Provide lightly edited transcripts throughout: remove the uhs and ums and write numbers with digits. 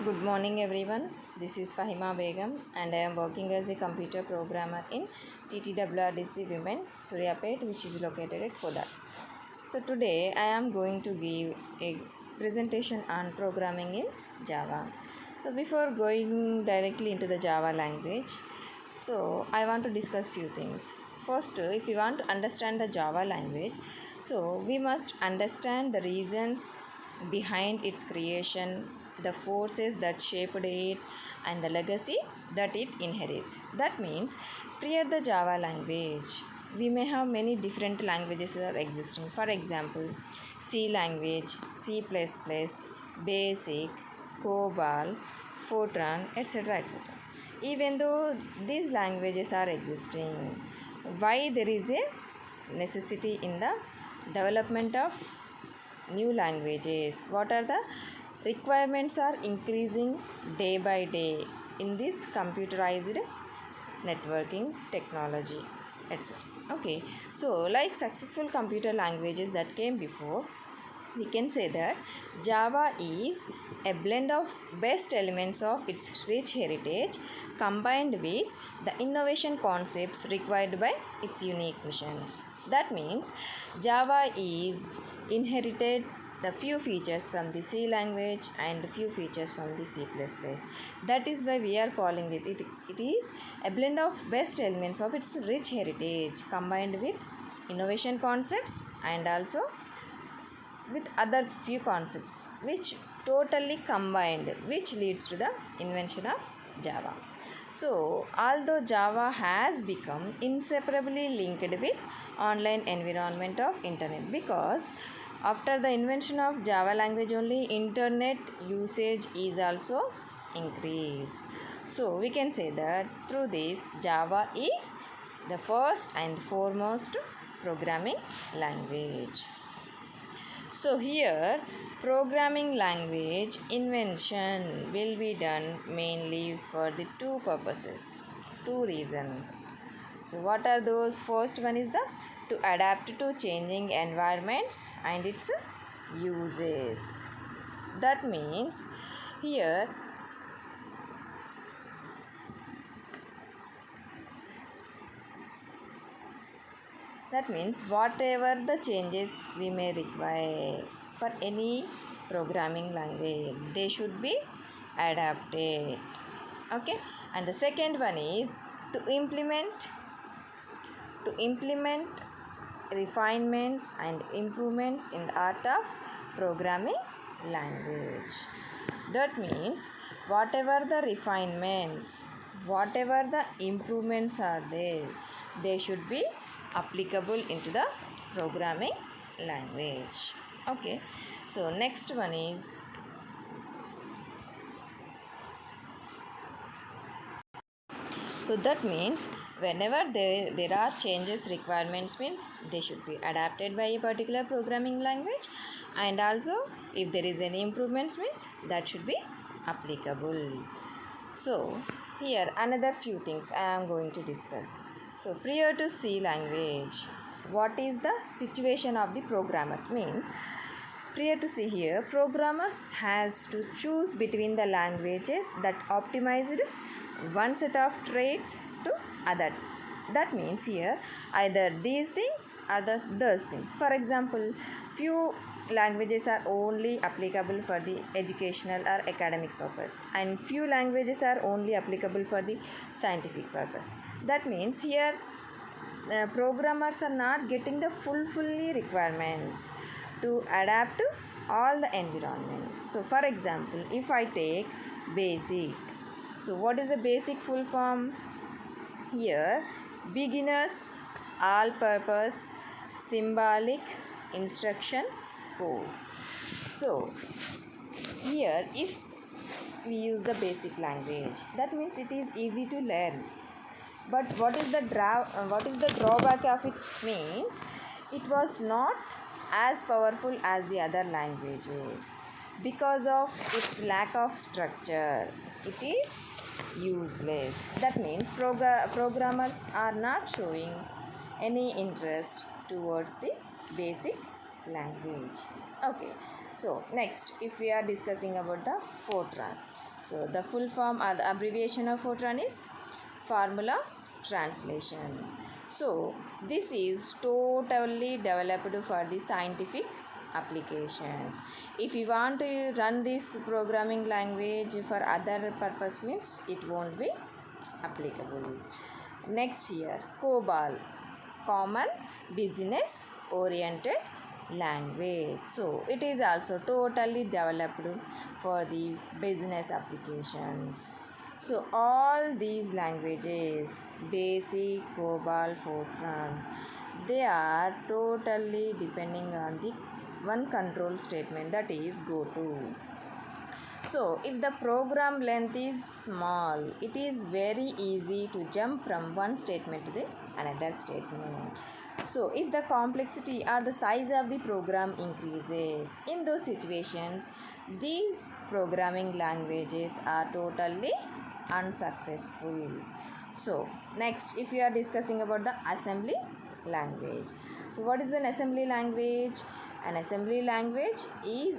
Good morning, everyone. This is Fahima Begum, and I am working as a computer programmer in TTWRDC Women, Suryapet, which is located at Kodak. So, today I am going to give a presentation on programming in Java. So, before going directly into the Java language, I want to discuss few things. First, if you want to understand the Java language, we must understand the reasons behind its creation, the forces that shaped it, and the legacy that it inherits. That means, prior the Java language, we may have many different languages that are existing. For example, C language, C++, Basic, COBOL, Fortran, etc. etc. Even though these languages are existing, why there is a necessity in the development of new languages? What are the requirements are increasing day by day in this computerized networking technology, etc. Okay, like successful computer languages that came before, we can say that Java is a blend of best elements of its rich heritage combined with the innovation concepts required by its unique missions. That means Java is inherited the few features from the C language and few features from the C++. That is why we are calling it. It is a blend of best elements of its rich heritage combined with innovation concepts and also with other few concepts which totally combined, which leads to the invention of Java. So, although Java has become inseparably linked with online environment of internet, because after the invention of Java language only internet usage is also increased. So, we can say that through this Java is the first and foremost programming language. So here programming language invention will be done mainly for the two purposes, two reasons. So what are those? First one is the to adapt to changing environments and its uses. That means here that means whatever the changes we may require for any programming language, they should be adapted. Okay, and the second one is to implement refinements and improvements in the art of programming language. That means whatever the refinements, whatever the improvements are there, they should be applicable into the programming language. Okay, so next one is that means whenever there are changes requirements mean they should be adapted by a particular programming language, and also if there is any improvements means that should be applicable. So here another few things I am going to discuss. So prior to C language, what is the situation of the programmers? Means prior to C here, programmers has to choose between the languages that optimized one set of traits to other. That means here either these things or those things. For example, few languages are only applicable for the educational or academic purpose, and few languages are only applicable for the scientific purpose. That means here programmers are not getting the fully requirements to adapt to all the environment. So for example, if I take basic, so what is the basic full form? Here beginners all purpose symbolic instruction code. So here if we use the basic language, that means it is easy to learn. But what is the drawback of it? Means it was not as powerful as the other languages because of its lack of structure. It is useless. That means programmers are not showing any interest towards the basic language. Okay, so next if we are discussing about the Fortran. So the full form or the abbreviation of Fortran is Formula Translation. So this is totally developed for the scientific applications. If you want to run this programming language for other purpose means it won't be applicable. Next here, COBOL, Common Business Oriented Language. So it is also totally developed for the business applications. So all these languages, Basic, COBOL, Fortran, they are totally depending on the one control statement, that is goto. So if the program length is small, it is very easy to jump from one statement to the another statement. So if the complexity or the size of the program increases, in those situations, these programming languages are totally unsuccessful. So next, if we are discussing about the assembly language. So what is an assembly language? An assembly language is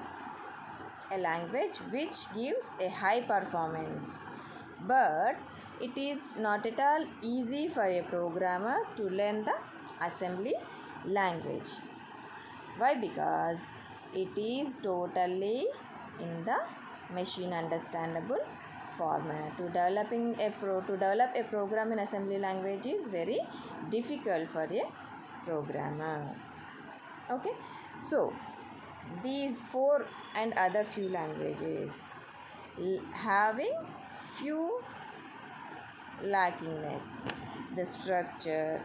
a language which gives a high performance, but it is not at all easy for a programmer to learn the assembly language. Why? Because it is totally in the machine understandable format. To develop a program in assembly language is very difficult for a programmer. Okay, so these four and other few languages having few lackingness, the structure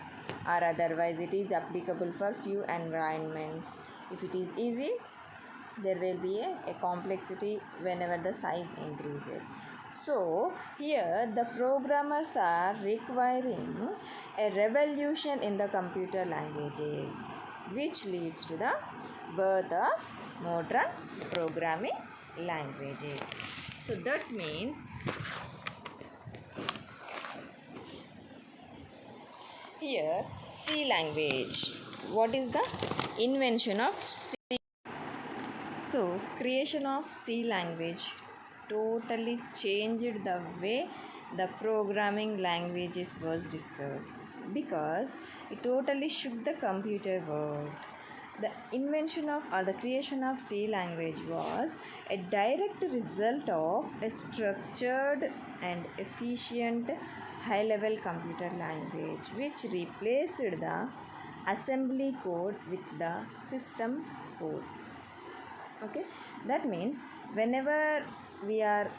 or otherwise it is applicable for few environments. If it is easy, there will be a complexity whenever the size increases. So here the programmers are requiring a revolution in the computer languages, which leads to the birth of modern programming languages. So that means here C language. What is the invention of C? So creation of C language totally changed the way the programming languages was discovered, because it totally shook the computer world. The invention of or the creation of C language was a direct result of a structured and efficient high level computer language which replaced the assembly code with the system code. Okay, that means whenever we are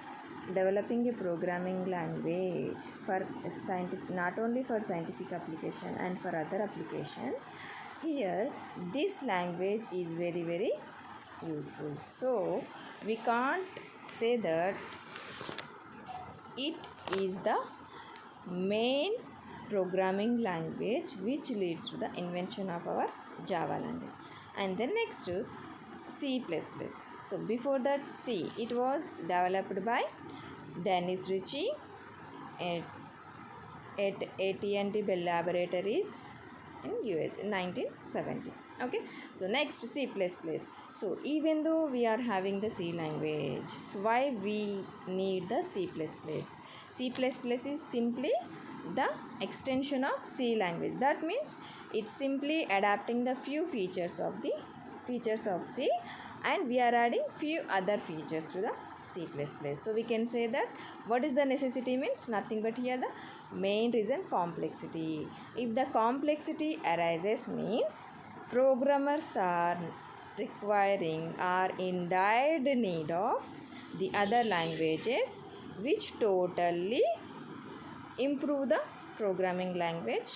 developing a programming language for scientific, not only for scientific application and for other applications, here this language is very useful. So we can't say that it is the main programming language which leads to the invention of our Java language. And then next C++. So before that C, it was developed by Dennis Ritchie at AT&T Bell Laboratories in US in 1970. Okay, so next C++. So even though we are having the C language, so why we need the C++? C++ is simply the extension of C language. That means it's simply adapting the few features of C, and we are adding few other features to the C++. So we can say that what is the necessity means nothing but here the main reason complexity. If the complexity arises means programmers are requiring or in dire need of the other languages which totally improve the programming language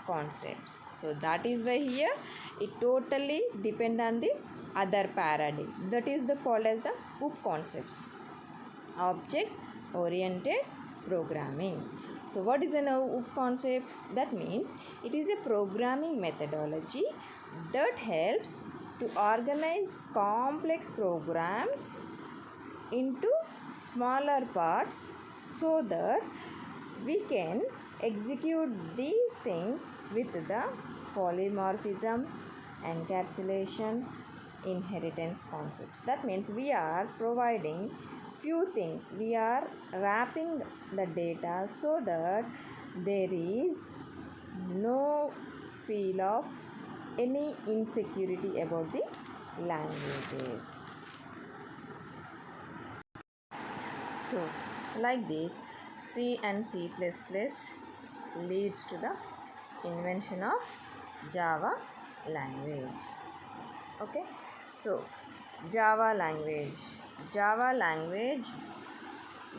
concepts. So that is why here it totally depend on the other paradigm, that is the called as the OOP concepts, object oriented programming. So what is an OOP concept? That means it is a programming methodology that helps to organize complex programs into smaller parts so that we can execute these things with the polymorphism, encapsulation, inheritance concepts. That means we are providing few things. We are wrapping the data so that there is no feel of any insecurity about the languages. So, like this, C and C++ leads to the invention of Java language. Okay, so Java language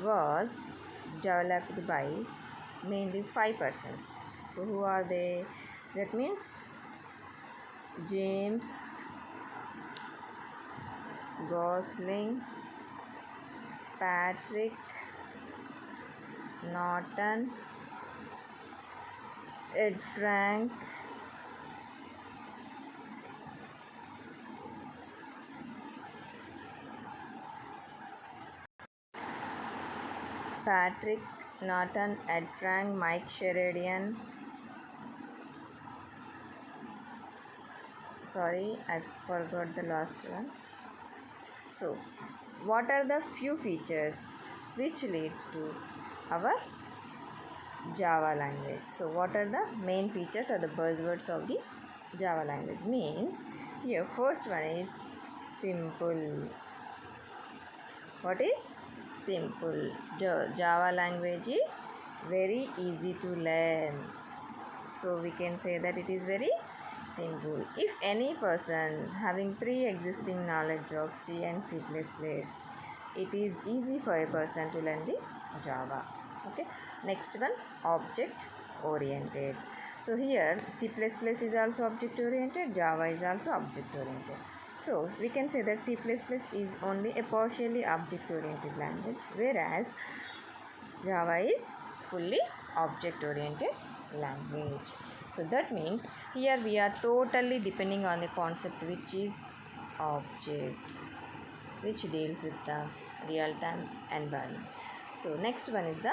was developed by mainly 5 persons. So who are they? That means James Gosling, Patrick Norton, Ed Frank, Ed Frank, Mike Sheridan. Sorry, I forgot the last one. So, what are the few features which leads to our Java language? So, what are the main features or the buzzwords of the Java language? Means here, first one is simple. What is simple? Java language is very easy to learn. So, we can say that it is very simple. If any person having pre-existing knowledge of C and C++, it is easy for a person to learn the Java. Okay. Next one, object oriented. So here C++ is also object oriented, Java is also object oriented. So we can say that C++ is only a partially object oriented language, whereas Java is fully object oriented language. So that means here we are totally depending on the concept which is object, which deals with the real-time environment. So next one is the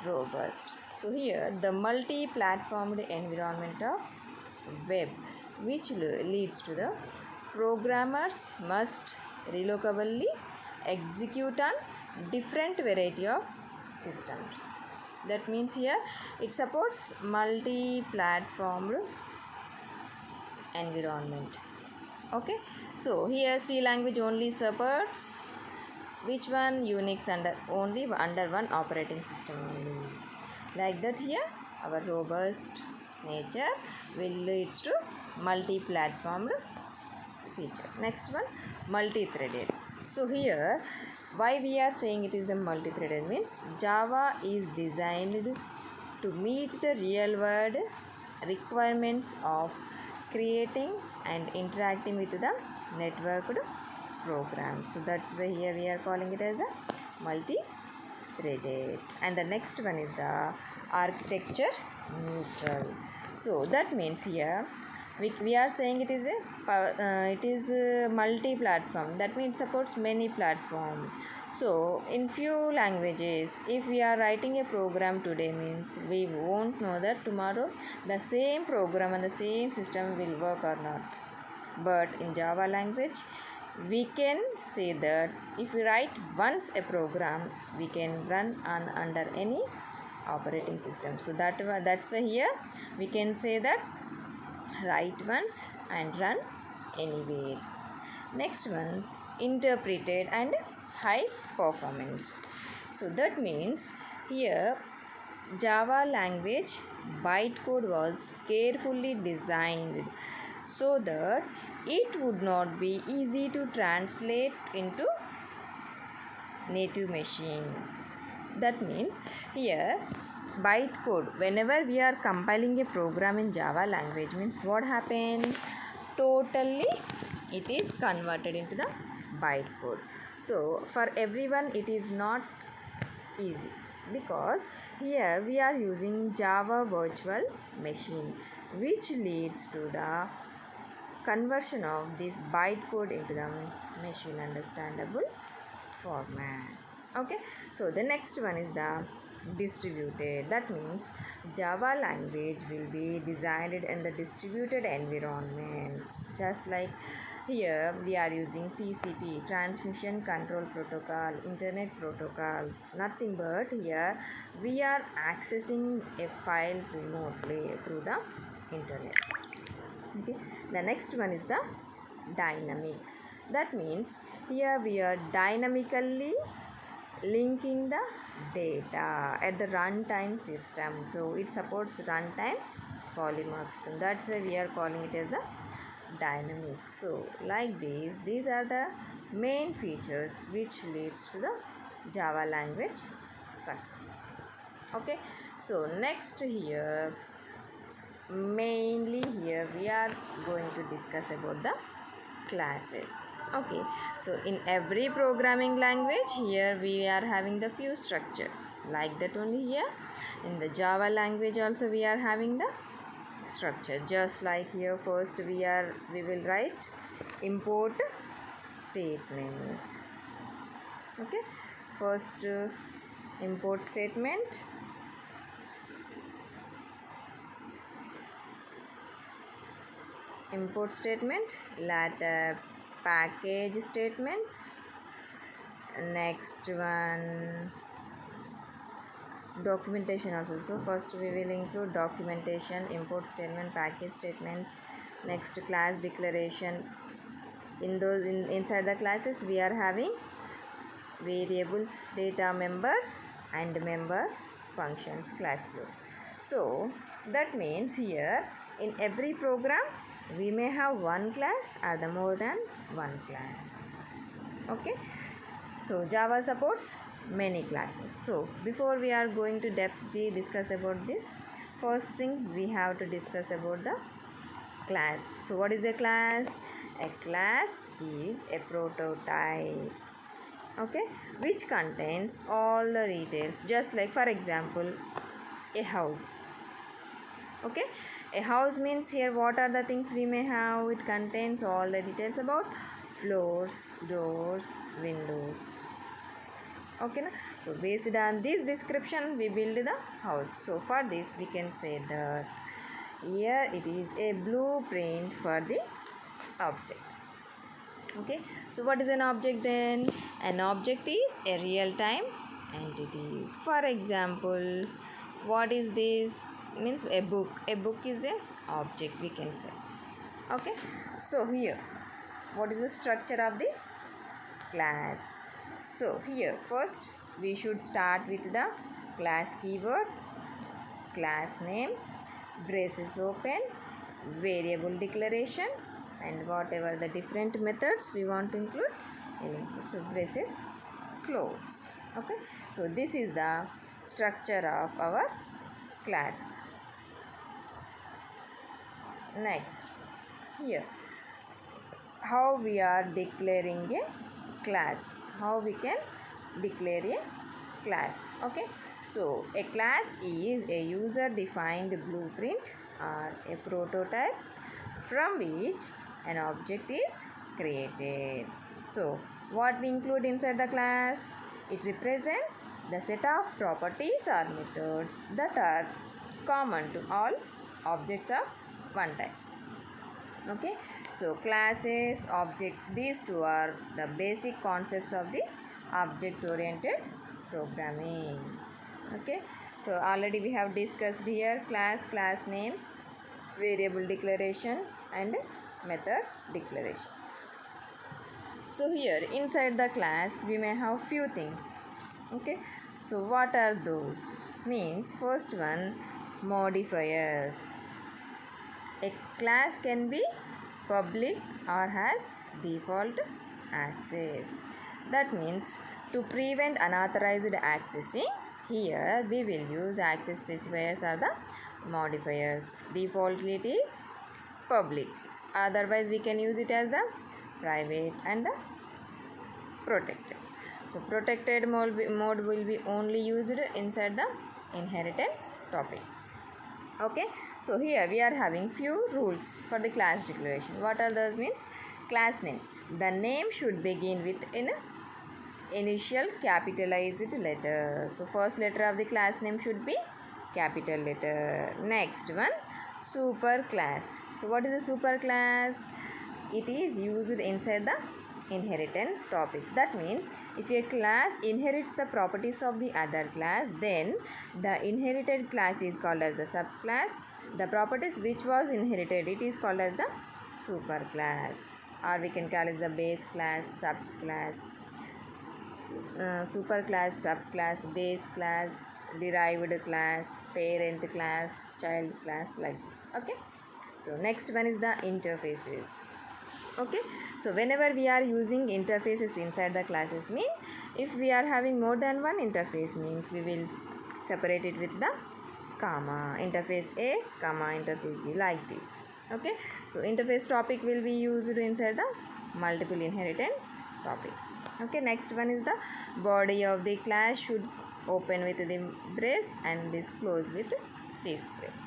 robust. So here the multi-platformed environment of web, which leads to the programmers must relocably execute on different variety of systems. That means here it supports multi-platformed environment. Okay, so here C language only supports which one? Unix only under one operating system only. Like that here our robust nature will leads to multi-platformed feature. Next one, multi-threaded. So here why we are saying it is the multi-threaded means Java is designed to meet the real world requirements of creating and interacting with the networked program. So that's why here we are calling it as the multi-threaded. And the next one is the architecture neutral. So that means here we are saying it is a multi-platform. That means it supports many platforms. So in few languages, if we are writing a program today, means we won't know that tomorrow the same program and the same system will work or not. But in Java language, we can say that if we write once a program, we can run under any operating system. So that's why here we can say that write once and run anywhere. Next one, interpreted and high performance. So that means here Java language bytecode was carefully designed so that it would not be easy to translate into native machine. That means here bytecode, whenever we are compiling a program in Java language, means what happens? Totally it is converted into the bytecode. So for everyone it is not easy because here we are using Java virtual machine, which leads to the conversion of this bytecode into the machine understandable format. Okay, so the next one is the distributed. That means Java language will be designed in the distributed environments, just like Here we are using TCP, Transmission Control Protocol, Internet Protocols. Nothing but here we are accessing a file remotely through the internet. Okay. The next one is the dynamic. That means here we are dynamically linking the data at the runtime system. So it supports runtime polymorphism. That's why we are calling it as the dynamic. So like these are the main features which leads to the Java language success. Okay, so next here, mainly here we are going to discuss about the classes. Okay, so in every programming language here we are having the few structure like that only. Here in the Java language also we are having the structure, just like here. First we will write import statement. Okay, first import statement, later package statements, next one documentation also. So first we will include documentation, import statement, package statements, next class declaration. Inside the classes we are having variables, data members and member functions, class group. So that means here in every program we may have one class or the more than one class. Okay, so Java supports many classes. So before we are going to depthly discuss about this, first thing we have to discuss about the class. So what is a class? A class is a prototype, okay, which contains all the details, just like for example a house. Okay, a house means here what are the things we may have? It contains all the details about floors, doors, windows. Okay, na? So based on this description we build the house. So for this we can say that here it is a blueprint for the object. Okay, so what is an object then? An object is a real-time entity. For example, what is this? Means a book. A book is an object, we can say. Okay, so here what is the structure of the class? So here first we should start with the class keyword, class name, braces open, variable declaration, and whatever the different methods we want to include, so braces close. Okay, so this is the structure of our class. Next, here how we are declaring a class, how we can declare a class. Okay, so a class is a user defined blueprint or a prototype from which an object is created. So what we include inside the class? It represents the set of properties or methods that are common to all objects of one type. Okay, so classes, objects, these two are the basic concepts of the object oriented programming. Okay, so already we have discussed here class, class name, variable declaration and method declaration. So here inside the class we may have few things. Okay, so what are those? Means first one, modifiers. A class can be public or has default access. That means to prevent unauthorized accessing, here we will use access specifiers or the modifiers. Defaultly it is public, otherwise we can use it as the private and the protected. So protected mode will be only used inside the inheritance topic. Okay, so here we are having few rules for the class declaration. What are those? Means class name, the name should begin with an initial capitalized letter. So first letter of the class name should be capital letter. Next one, super class. So what is a super class? it is used inside the inheritance topic. That means if a class inherits the properties of the other class, then the inherited class is called as the subclass. The properties which was inherited, it is called as the superclass, or we can call it the base class, subclass, superclass, subclass, base class, derived class, parent class, child class, like that. Okay. So next one is the interfaces. Okay, so whenever we are using interfaces inside the classes, mean if we are having more than one interface, means we will separate it with the comma, interface A, comma, interface B, like this. Okay, so interface topic will be used inside the multiple inheritance topic. Okay, next one is the body of the class should open with the brace and this close with this brace.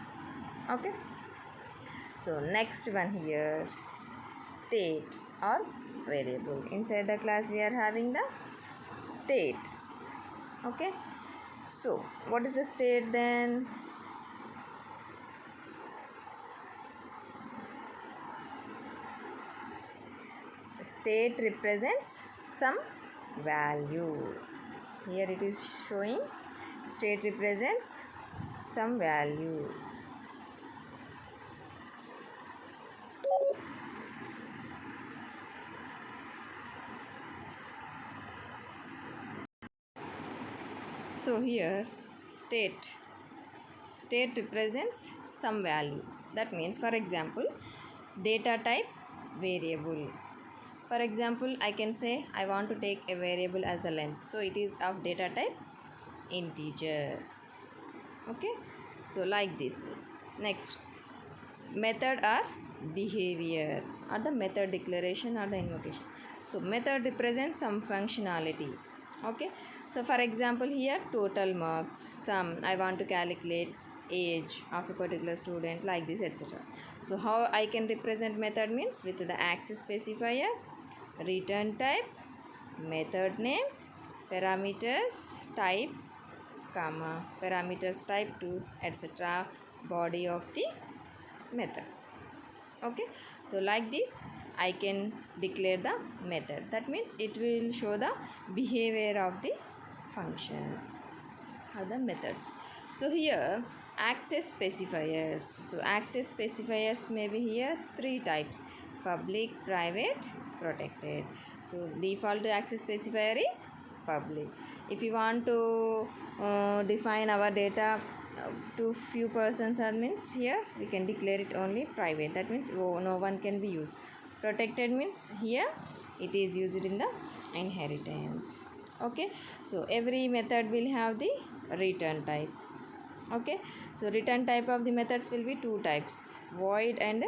Okay, so next one here, state or variable. Inside the class we are having the state. Okay, so what is the state then? State represents some value. Here it is showing state represents some value. So here state represents some value. That means, for example, data type variable. For example, I can say I want to take a variable as the length, so it is of data type integer. Okay, so like this. Next, method or behavior, or the method declaration or the invocation. So method represents some functionality. Okay, so for example, here total marks, sum, I want to calculate age of a particular student, like this, etc. So how I can represent method means with the access specifier, return type, method name, parameters type, comma, parameters type 2, etc., body of the method. Okay, so like this I can declare the method. That means it will show the behavior of the function or the methods. So here access specifiers. So access specifiers may be here three types: public, private, protected. So default access specifier is public. If you want to define our data to few persons, that means here we can declare it only private. That means no one can be used. Protected means here it is used in the inheritance. Okay, so every method will have the return type. Okay, so return type of the methods will be two types: void and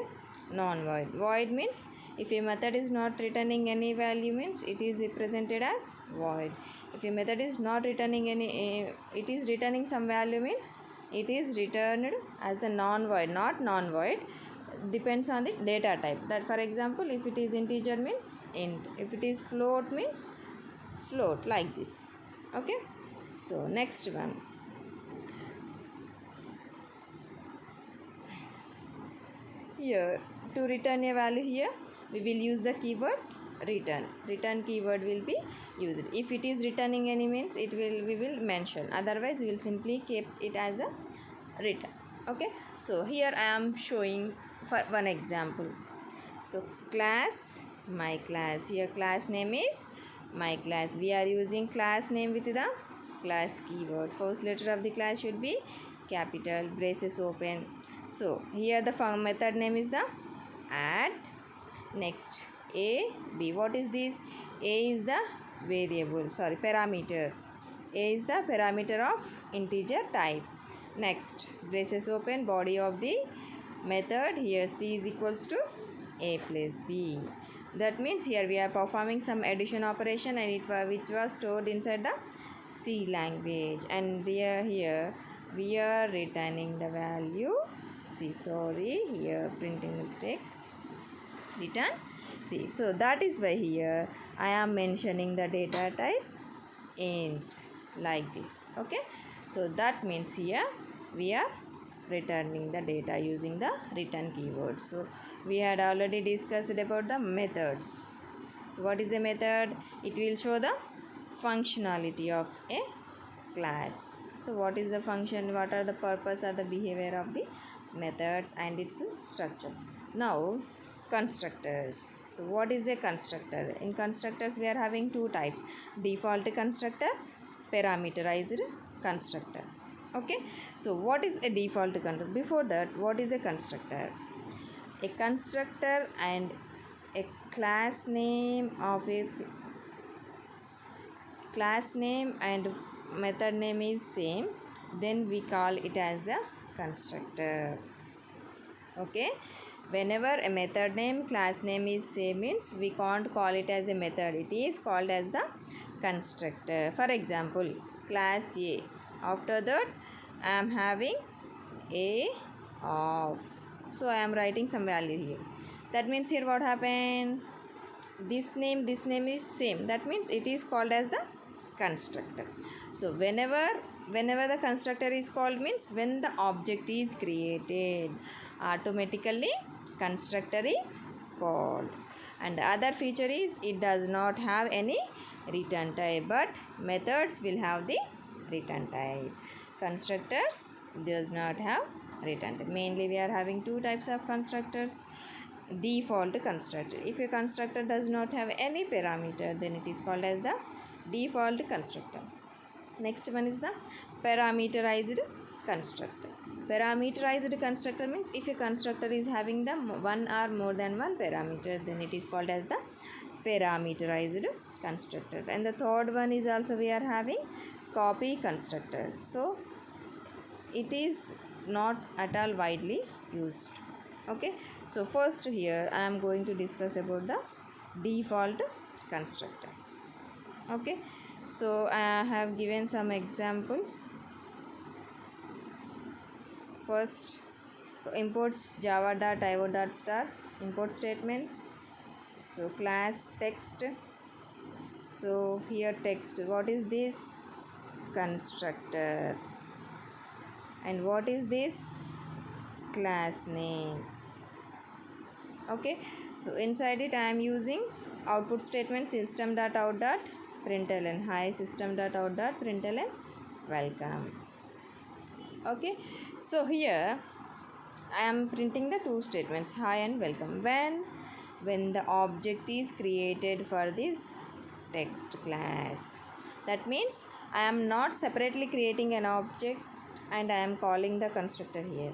non-void. Void means if a method is not returning any value, means it is represented as void. If a method is not returning any, it is returning some value, means it is returned as a non-void. Not non-void, depends on the data type. That for example, if it is integer means int, if it is float means float, like this. Okay, so next one, here to return a value, here we will use the keyword return keyword will be used. If it is returning any, means it will, we will mention, otherwise we will simply keep it as a return. Okay, so here I am showing for one example. So class, my class, here class name is my class. We are using class name with the class keyword. First letter of the class should be capital, braces open. So here the method name is the add. Next, a, b. What is this? A is the variable, sorry, parameter. A is the parameter of integer type. Next, braces open, body of the method, here c is equals to a plus b. That means here we are performing some addition operation, and which was stored inside the C language, and here we are returning the value C. Sorry, here printing mistake. Return C. So that is why here I am mentioning the data type int, like this. Okay, so that means here we are returning the data using the return keyword. So we had already discussed about the methods. So what is a method? It will show the functionality of a class. So what is the function, what are the purpose or the behavior of the methods and its structure. Now constructors. So what is a constructor? In constructors we are having two types: default constructor, parameterized constructor. Okay, so what is a default constructor? Before that, what is a constructor? A constructor and a class name of a class name and method name is same, then we call it as the constructor. Okay, whenever a method name class name is same means we can't call it as a method, it is called as the constructor. For example, class A, after that I am having a of, so I am writing some value here. That means here what happened, this name is same, that means it is called as the constructor. So whenever the constructor is called means when the object is created, automatically constructor is called. And the other feature is it does not have any return type, but methods will have the return type. Constructors does not have return type. Mainly we are having two types of constructors. Default constructor, if a constructor does not have any parameter, then it is called as the default constructor. Next one is the parameterized constructor. Parameterized constructor means if a constructor is having the one or more than one parameter, then it is called as the parameterized constructor. And the third one is also we are having copy constructor. So it is not at all widely used. Okay, so first here I am going to discuss about the default constructor. Okay, so I have given some example. First, imports java.io.star import statement. So class text. So here text, what is this? Constructor. And what is this? Class name. Okay, so inside it I am using output statement system.out.println. Hi system.out.println, welcome. Okay, so here I am printing the two statements, hi and welcome, when the object is created for this text class. That means I am not separately creating an object and I am calling the constructor here.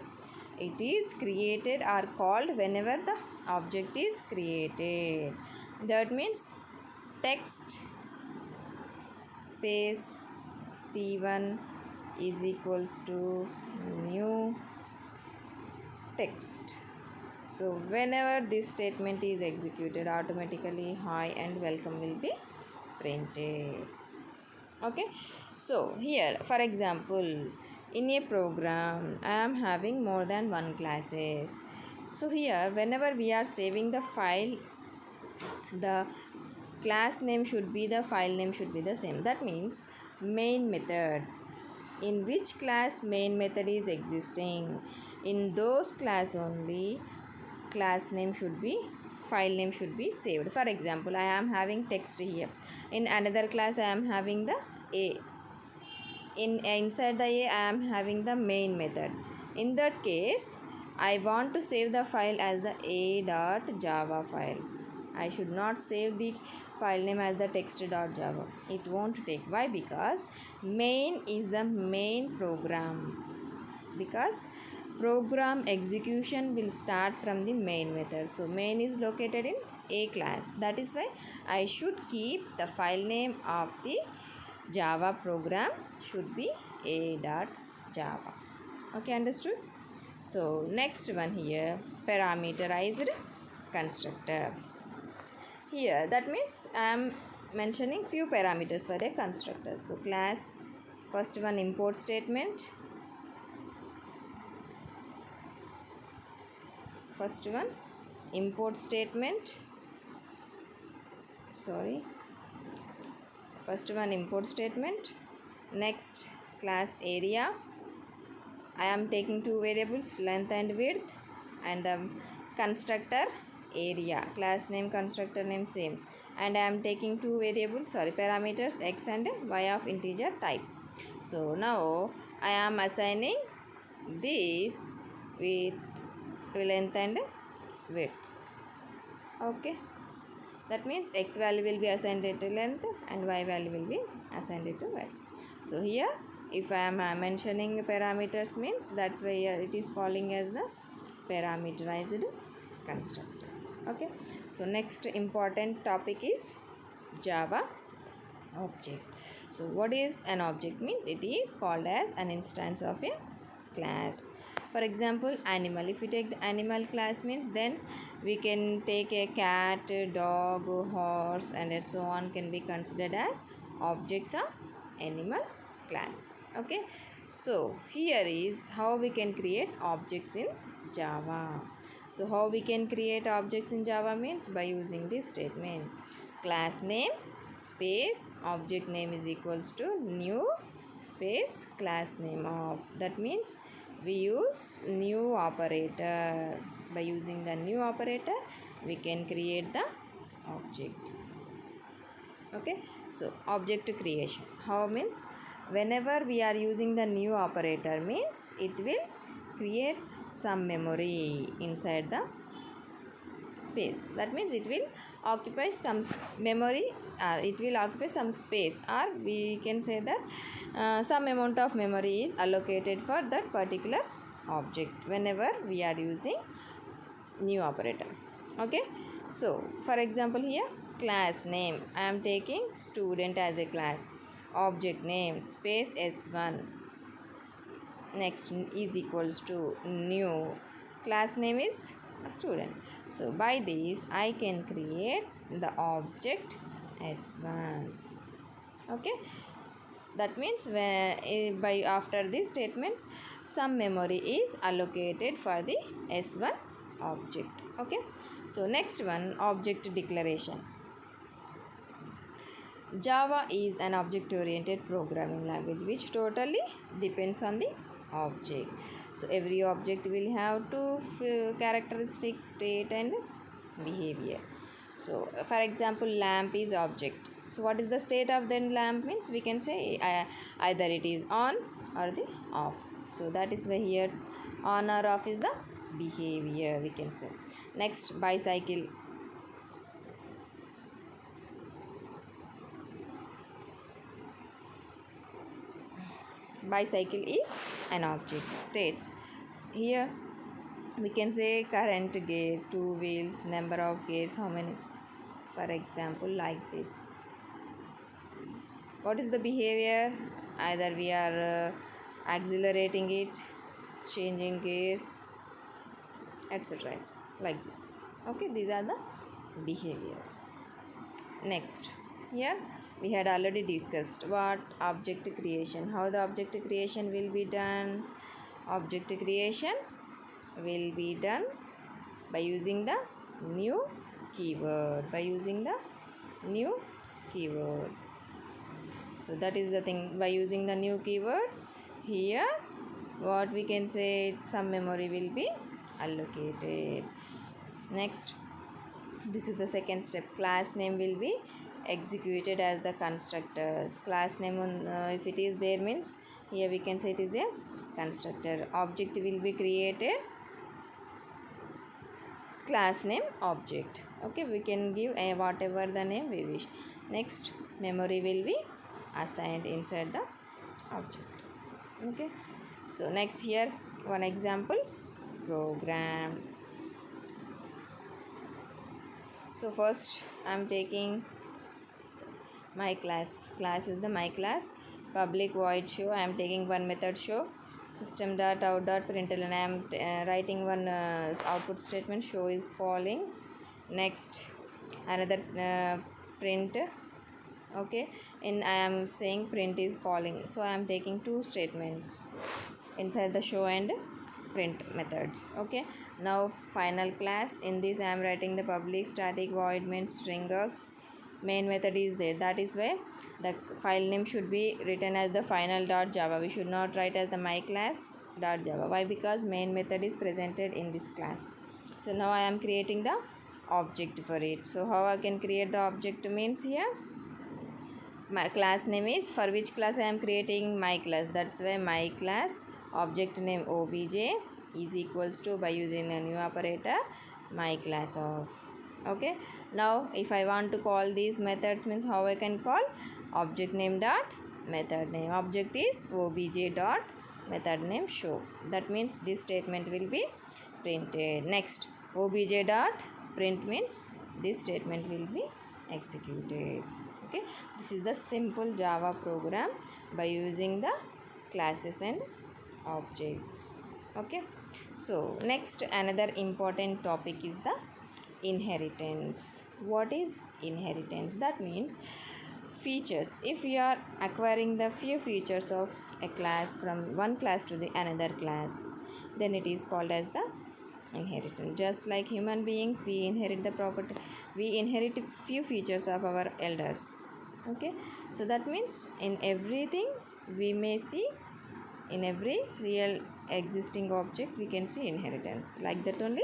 It is created or called whenever the object is created. That means text space t1 is equals to new text. So whenever this statement is executed, automatically hi and welcome will be printed. Okay, so here for example, in a program I am having more than one classes. So here whenever we are saving the file, the class name should be the file name should be the same. That means main method, in which class main method is existing, in those class only class name should be, file name should be saved. For example, I am having text here, in another class I am having the a, inside the a I am having the main method. In that case I want to save the file as the a.java file. I should not save the file name as the text.java. It won't take. Why? Because main is the main program. Because program execution will start from the main method. So main is located in a class. That is why I should keep the file name of the Java program should be a.java. Okay, understood? So next one here, parameterized constructor. Here that means I am mentioning few parameters for a constructor. So class, first one import statement. First one import statement. First one import statement. Next class area I am taking two variables, length and width, and the constructor area, class name, constructor name same, and I am taking two variables, parameters x and y of integer type. So now I am assigning this with length and width. Okay, that means x value will be assigned to length and y value will be assigned to width. So here if I am mentioning parameters means that's why here it is calling as the parameterized constructors. Okay, so next important topic is Java object. So what is an object means? It is called as an instance of a class. For example, animal. If we take the animal class means then we can take a cat, dog, horse and so on can be considered as objects of animal class. Okay, so here is how we can create objects in Java. So how we can create objects in Java means by using this statement: class name space object name is equals to new space class name of. That means we use new operator. By using the new operator we can create the object. Okay, so object creation how means whenever we are using the new operator means it will create some memory inside the space. That means it will occupy some memory, or it will occupy some space, or we can say that some amount of memory is allocated for that particular object whenever we are using new operator. Okay, so for example here class name, I am taking student as a class, object name space s1 next is equals to new class name is student. So by this I can create the object s1. Okay, that means when by after this statement some memory is allocated for the s1 object. Okay, so next one, object declaration. Java is an object oriented programming language which totally depends on the object. So every object will have two characteristics, state and behavior. So for example lamp is object. So what is the state of the lamp means we can say either it is on or the off. So that is why here on or off is the behavior we can say. Next, bicycle. Bicycle is an object. States here we can say current gear, two wheels, number of gears, how many, for example like this. What is the behavior? Either we are accelerating it, changing gears, etc. like this. Okay, these are the behaviors. Next, here we had already discussed what object creation, how the object creation will be done. Object creation will be done by using the new keyword, so that is the thing. By using the new keywords here what we can say, some memory will be allocated. Next, this is the second step. Class name will be executed as the constructors. Class name if it is there means here we can say it is a constructor. Object will be created, class name object. Okay, we can give whatever the name we wish. Next, memory will be assigned inside the object. Okay, so next here one example program. So first I am taking my class is the my class, public void show. I am taking one method show, system dot out dot println. I am writing one output statement, show is calling. Next, another print. Okay, and I am saying print is calling, so I am taking two statements inside the show and print methods. Okay, now final class, in this I am writing the public static void main string x. Main method is there, that is why the file name should be written as the final.java. We should not write as the my class dot java. Why? Because main method is presented in this class. So now I am creating the object for it. So how I can create the object means here my class name is, for which class I am creating my class, that's why my class object name obj is equals to, by using a new operator, my class of. Okay, now if I want to call these methods means how I can call, object name dot method name. Object is obj dot method name show. That means this statement will be printed. Next, obj dot print means this statement will be executed. Okay, this is the simple Java program by using the classes and objects. Okay, so next another important topic is the inheritance. What is inheritance? That means features. If we are acquiring the few features of a class from one class to the another class, then it is called as the inheritance. Just like human beings, we inherit the property, we inherit few features of our elders. Okay, so that means in everything we may see, in every real existing object we can see inheritance. Like that only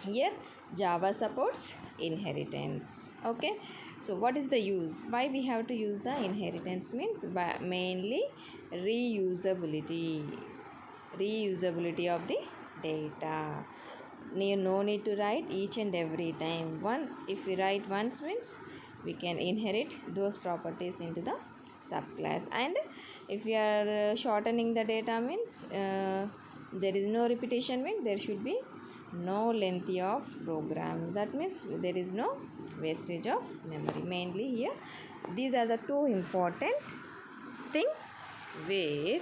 here Java supports inheritance. Okay, so what is the use? Why we have to use the inheritance means by mainly reusability of the data. No need to write each and every time. If we write once means we can inherit those properties into the subclass. And if we are shortening the data means there is no repetition, means there should be no length of program. That means there is no wastage of memory. Mainly here these are the two important things where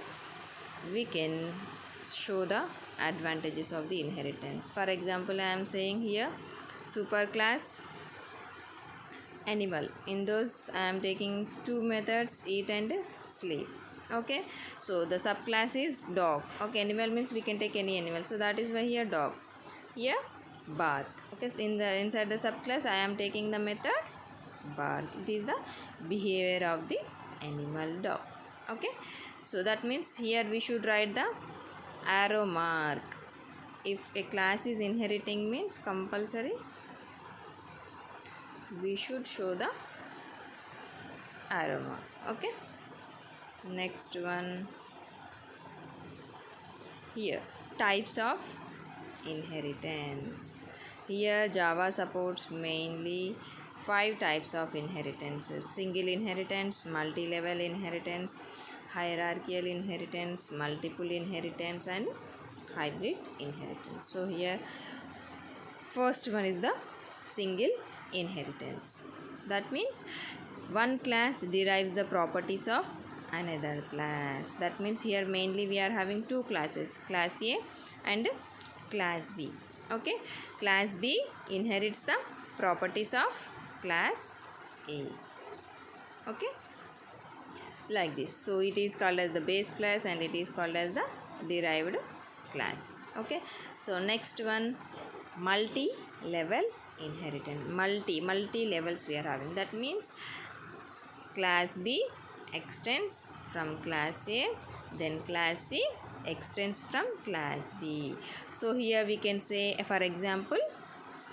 we can show the advantages of the inheritance. For example, I am saying here superclass animal. In those I am taking two methods, eat and sleep. Okay, so the subclass is dog. Okay, animal means we can take any animal, so that is why here dog, here bark. Okay, so inside the subclass I am taking the method bark. It is the behavior of the animal dog. Okay, so that means here we should write the arrow mark. If a class is inheriting means compulsory we should show the arrow mark. Okay, next one here types of inheritance. Here Java supports mainly 5 types of inheritances: single inheritance, multi-level inheritance, hierarchical inheritance, multiple inheritance, and hybrid inheritance. So here first one is the single inheritance. That means one class derives the properties of another class. That means here mainly we are having two classes, class A and class B. Okay, class B inherits the properties of class A. Okay, like this. So it is called as the base class and it is called as the derived class. Okay, so next one, multi-level inheritance. Multi levels we are having. That means class B extends from class A, then class C extends from class B. So here we can say, for example,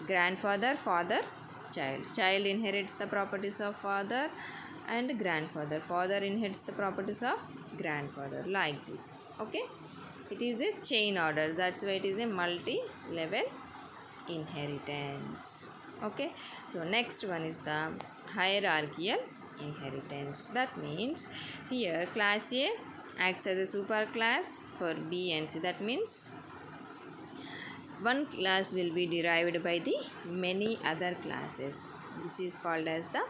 grandfather, father, child. Child inherits the properties of father and grandfather. Father inherits the properties of grandfather, like this. Okay, it is a chain order. That's why it is a multi-level inheritance. Okay, so next one is the hierarchical inheritance. That means here class A acts as a super class for B and C. That means one class will be derived by the many other classes. This is called as the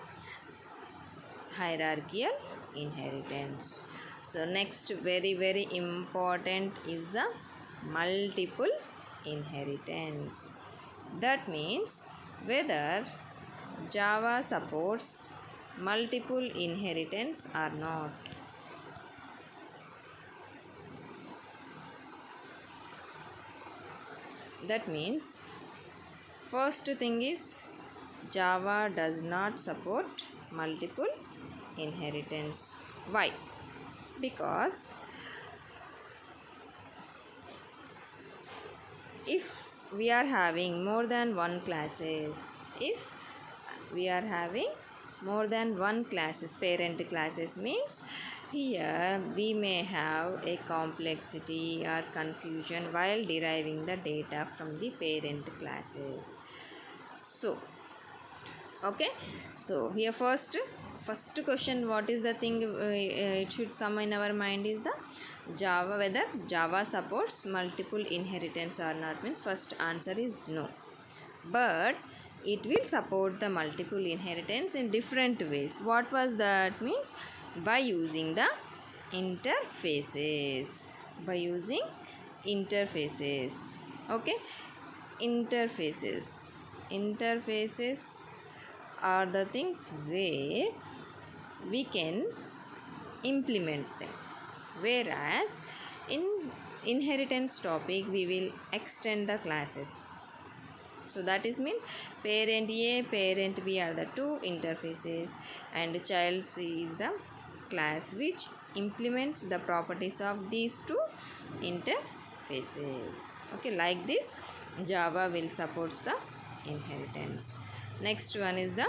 hierarchical inheritance. So next very important is the multiple inheritance. That means whether Java supports multiple inheritance or not. That means first thing is Java does not support multiple inheritance. Why? Because if we are having more than one classes, if we are having more than one classes, parent classes means here we may have a complexity or confusion while deriving the data from the parent classes. So okay, so here first question, what is the thing it should come in our mind is the Java, whether Java supports multiple inheritance or not, means first answer is no, but it will support the multiple inheritance in different ways. What was that? Means by using the interfaces, by using interfaces. Okay, interfaces are the things where we can implement them, whereas in inheritance topic we will extend the classes. So that is means parent A, parent B are the two interfaces, and child C is the class which implements the properties of these two interfaces. Okay, like this Java will supports the inheritance. Next one is the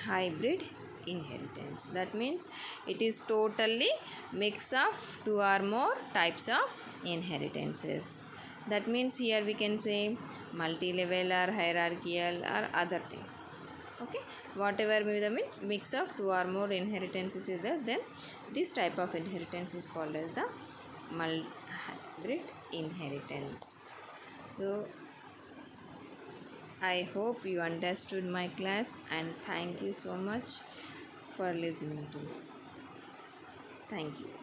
hybrid inheritance. That means it is totally mix of two or more types of inheritances. That means here we can say multi-level or hierarchical or other things. Okay, whatever may the means mix of two or more inheritances is there, then this type of inheritance is called as the hybrid inheritance. So I hope you understood my class, and thank you so much for listening to me. Thank you.